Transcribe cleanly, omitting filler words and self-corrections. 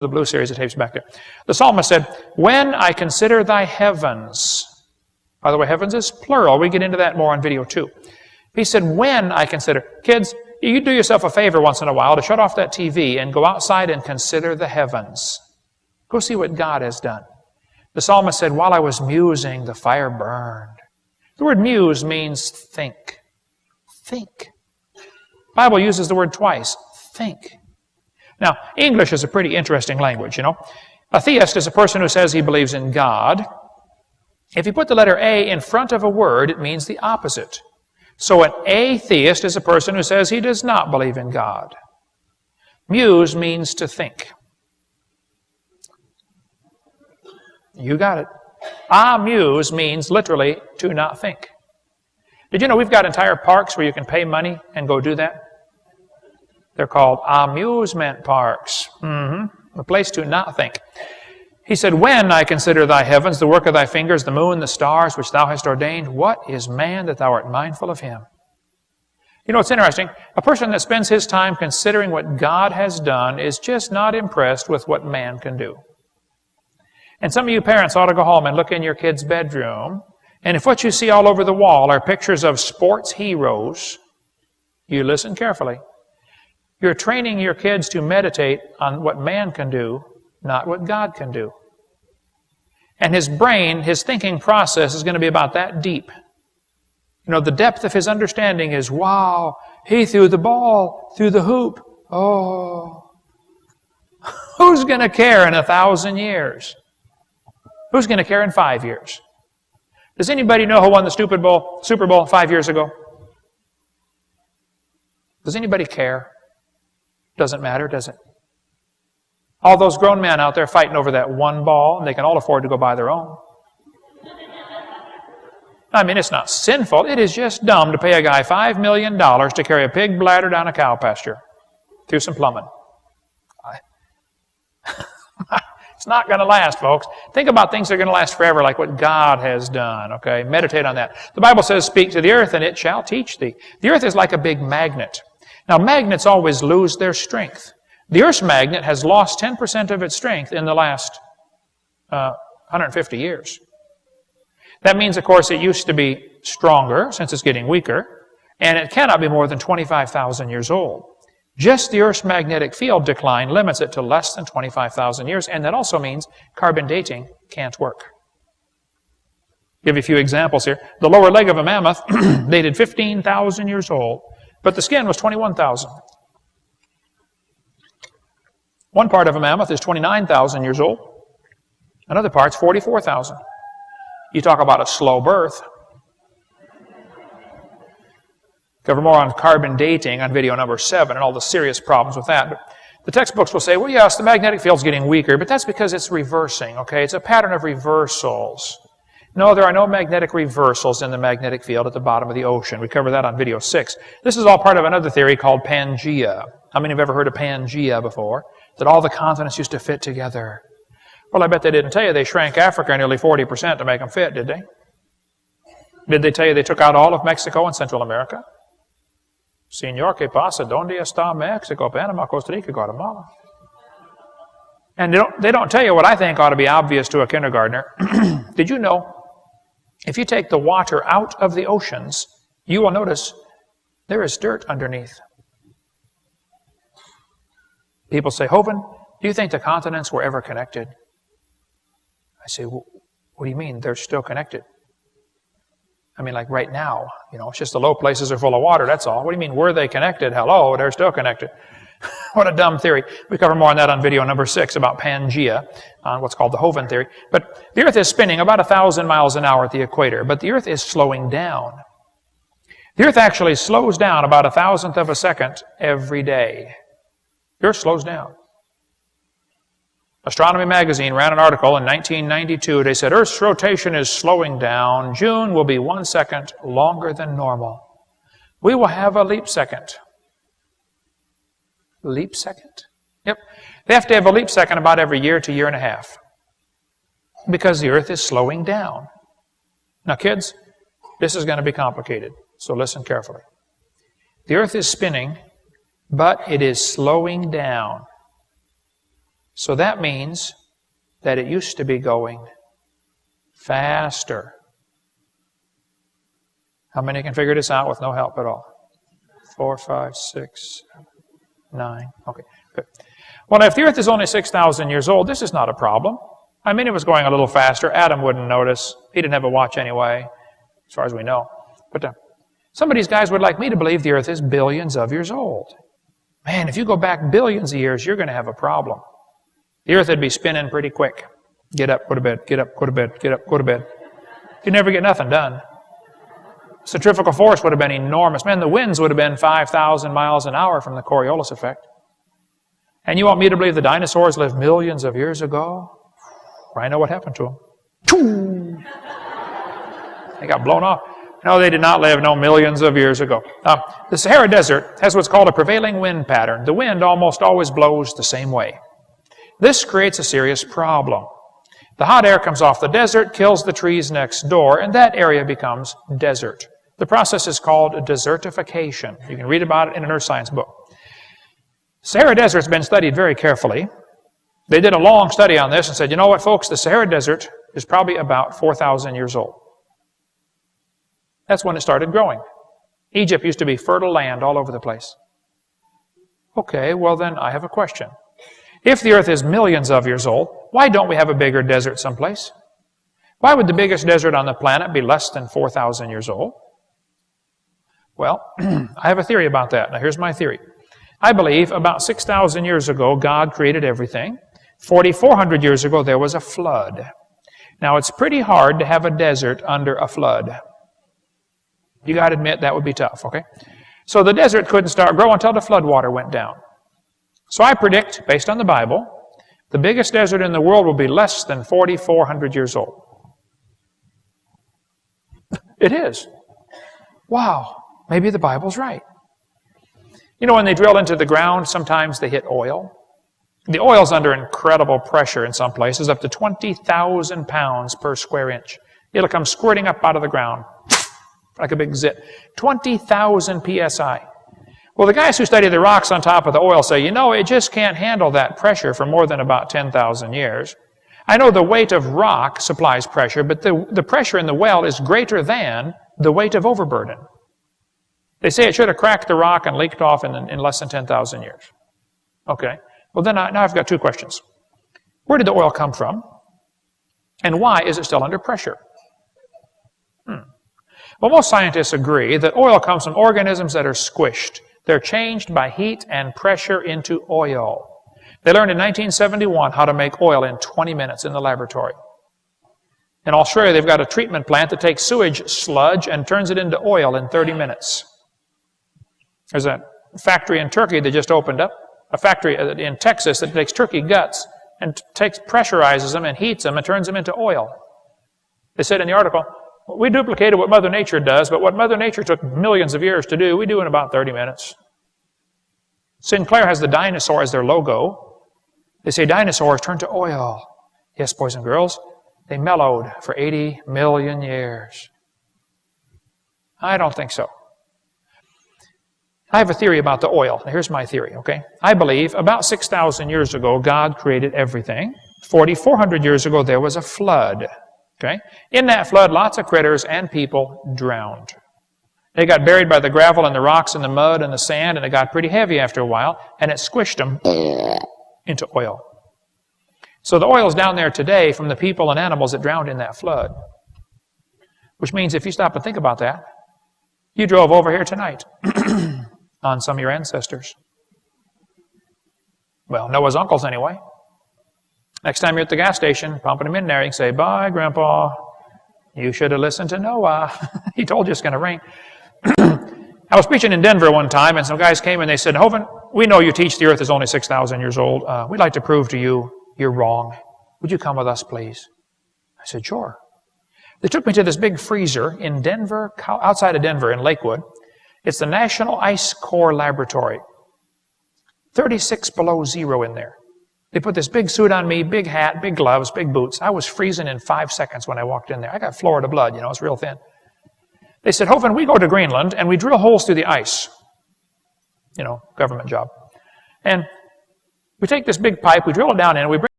the blue series of tapes back there. The psalmist said, when I consider thy heavens. By the way, heavens is plural. We get into that more on video 2. He said, when I consider. Kids, you do yourself a favor once in a while to shut off that TV and go outside and consider the heavens. Go see what God has done. The psalmist said, while I was musing, the fire burned. The word muse means think. Think. The Bible uses the word twice. Think. Now, English is a pretty interesting language, you know. A theist is a person who says he believes in God. If you put the letter A in front of a word, it means the opposite. So an atheist is a person who says he does not believe in God. Muse means to think. You got it. Amuse means literally to not think. Did you know we've got entire parks where you can pay money and go do that? They're called amusement parks. A place to not think. He said, when I consider thy heavens, the work of thy fingers, the moon, the stars, which thou hast ordained, what is man that thou art mindful of him? You know, it's interesting. A person that spends his time considering what God has done is just not impressed with what man can do. And some of you parents ought to go home and look in your kid's bedroom, and if what you see all over the wall are pictures of sports heroes, you listen carefully. You're training your kids to meditate on what man can do, not what God can do. And his brain, his thinking process is going to be about that deep. You know, the depth of his understanding is, wow, he threw the ball through the hoop. Oh. Who's going to care in 1,000 years? Who's going to care in 5 years? Does anybody know who won the Super Bowl 5 years ago? Does anybody care? Doesn't matter, does it? All those grown men out there fighting over that one ball, and they can all afford to go buy their own. I mean, it's not sinful. It is just dumb to pay a guy $5 million to carry a pig bladder down a cow pasture through some plumbing. It's not going to last, folks. Think about things that are going to last forever, like what God has done, okay? Meditate on that. The Bible says, speak to the earth, and it shall teach thee. The earth is like a big magnet. Now, magnets always lose their strength. The Earth's magnet has lost 10% of its strength in the last 150 years. That means, of course, it used to be stronger, since it's getting weaker, and it cannot be more than 25,000 years old. Just the Earth's magnetic field decline limits it to less than 25,000 years, and that also means carbon dating can't work. Give you a few examples here. The lower leg of a mammoth dated 15,000 years old, but the skin was 21,000. One part of a mammoth is 29,000 years old. Another part's 44,000. You talk about a slow birth. Cover more on carbon dating on video number 7 and all the serious problems with that. But the textbooks will say, well, yes, the magnetic field's getting weaker, but that's because it's reversing, okay? It's a pattern of reversals. No, there are no magnetic reversals in the magnetic field at the bottom of the ocean. We cover that on video 6. This is all part of another theory called Pangea. How many have ever heard of Pangea before? That all the continents used to fit together. Well, I bet they didn't tell you they shrank Africa nearly 40% to make them fit, did they? Did they tell you they took out all of Mexico and Central America? Señor, ¿qué pasa? ¿Dónde está Mexico, Panama, Costa Rica, Guatemala? And they don't tell you what I think ought to be obvious to a kindergartner. Did you know, if you take the water out of the oceans, you will notice there is dirt underneath. People say, Hovind, do you think the continents were ever connected? I say, well, what do you mean? They're still connected. I mean, like right now, you know, it's just the low places are full of water, that's all. What do you mean, were they connected? Hello, they're still connected. What a dumb theory. We cover more on that on video number 6 about Pangea, on what's called the Hovind theory. But the Earth is spinning about 1,000 miles an hour at the equator, but the Earth is slowing down. The Earth actually slows down about 1,000th of a second every day. The Earth slows down. Astronomy magazine ran an article in 1992. They said, Earth's rotation is slowing down. June will be 1 second longer than normal. We will have a leap second. Leap second? Yep. They have to have a leap second about every year to year and a half. Because the Earth is slowing down. Now, kids, this is going to be complicated. So listen carefully. The Earth is spinning, but it is slowing down. So that means that it used to be going faster. How many can figure this out with no help at all? 4, 5, 6, 7, 9. Okay, good. Well, if the earth is only 6,000 years old, this is not a problem. I mean, it was going a little faster. Adam wouldn't notice. He didn't have a watch anyway, as far as we know. But some of these guys would like me to believe the earth is billions of years old. Man, if you go back billions of years, you're going to have a problem. The earth would be spinning pretty quick. Get up, go to bed, get up, go to bed, get up, go to bed. You'd never get nothing done. Centrifugal force would have been enormous. Man, the winds would have been 5,000 miles an hour from the Coriolis effect. And you want me to believe the dinosaurs lived millions of years ago? I know what happened to them. They got blown off. No, they did not live millions of years ago. The Sahara Desert has what's called a prevailing wind pattern. The wind almost always blows the same way. This creates a serious problem. The hot air comes off the desert, kills the trees next door, and that area becomes desert. The process is called desertification. You can read about it in an earth science book. Sahara Desert's been studied very carefully. They did a long study on this and said, you know what, folks, the Sahara Desert is probably about 4,000 years old. That's when it started growing. Egypt used to be fertile land all over the place. Okay, well then I have a question. If the earth is millions of years old, why don't we have a bigger desert someplace? Why would the biggest desert on the planet be less than 4,000 years old? Well, I have a theory about that. Now here's my theory. I believe about 6,000 years ago, God created everything. 4,400 years ago, there was a flood. Now, it's pretty hard to have a desert under a flood. You got to admit that would be tough, okay? So the desert couldn't start growing until the flood water went down. So I predict, based on the Bible, the biggest desert in the world will be less than 4,400 years old. It is. Wow, maybe the Bible's right. You know, when they drill into the ground, sometimes they hit oil. The oil's under incredible pressure in some places, up to 20,000 pounds per square inch. It'll come squirting up out of the ground like a big zit. 20,000 psi. Well, the guys who study the rocks on top of the oil say, you know, it just can't handle that pressure for more than about 10,000 years. I know the weight of rock supplies pressure, but the pressure in the well is greater than the weight of overburden. They say it should have cracked the rock and leaked off in less than 10,000 years. Okay. Well, then now I've got two questions. Where did the oil come from? And why is it still under pressure? Well, most scientists agree that oil comes from organisms that are squished. They're changed by heat and pressure into oil. They learned in 1971 how to make oil in 20 minutes in the laboratory. In Australia, they've got a treatment plant that takes sewage sludge and turns it into oil in 30 minutes. There's a factory in Turkey that just opened up, a factory in Texas that takes turkey guts and pressurizes them and heats them and turns them into oil. They said in the article, we duplicated what Mother Nature does, but what Mother Nature took millions of years to do, we do in about 30 minutes. Sinclair has the dinosaur as their logo. They say dinosaurs turn to oil. Yes, boys and girls, they mellowed for 80 million years. I don't think so. I have a theory about the oil. Now, here's my theory, okay? I believe about 6,000 years ago, God created everything. 4,400 years ago, there was a flood, okay? In that flood, lots of critters and people drowned. They got buried by the gravel and the rocks and the mud and the sand, and it got pretty heavy after a while, and it squished them into oil. So the oil's down there today from the people and animals that drowned in that flood. Which means if you stop and think about that, you drove over here tonight on some of your ancestors. Well, Noah's uncles anyway. Next time you're at the gas station, pumping them in there, you can say, bye, Grandpa. You should have listened to Noah. He told you it's going to rain. I was preaching in Denver one time, and some guys came and they said, Hovind, we know you teach the earth is only 6,000 years old. We'd like to prove to you you're wrong. Would you come with us, please? I said, sure. They took me to this big freezer in Denver, outside of Denver in Lakewood. It's the National Ice Core Laboratory. 36 below zero in there. They put this big suit on me, big hat, big gloves, big boots. I was freezing in 5 seconds when I walked in there. I got Florida blood, you know, it's real thin. They said, Hovind, we go to Greenland and we drill holes through the ice. You know, government job. And We take this big pipe, we drill it down in, we bring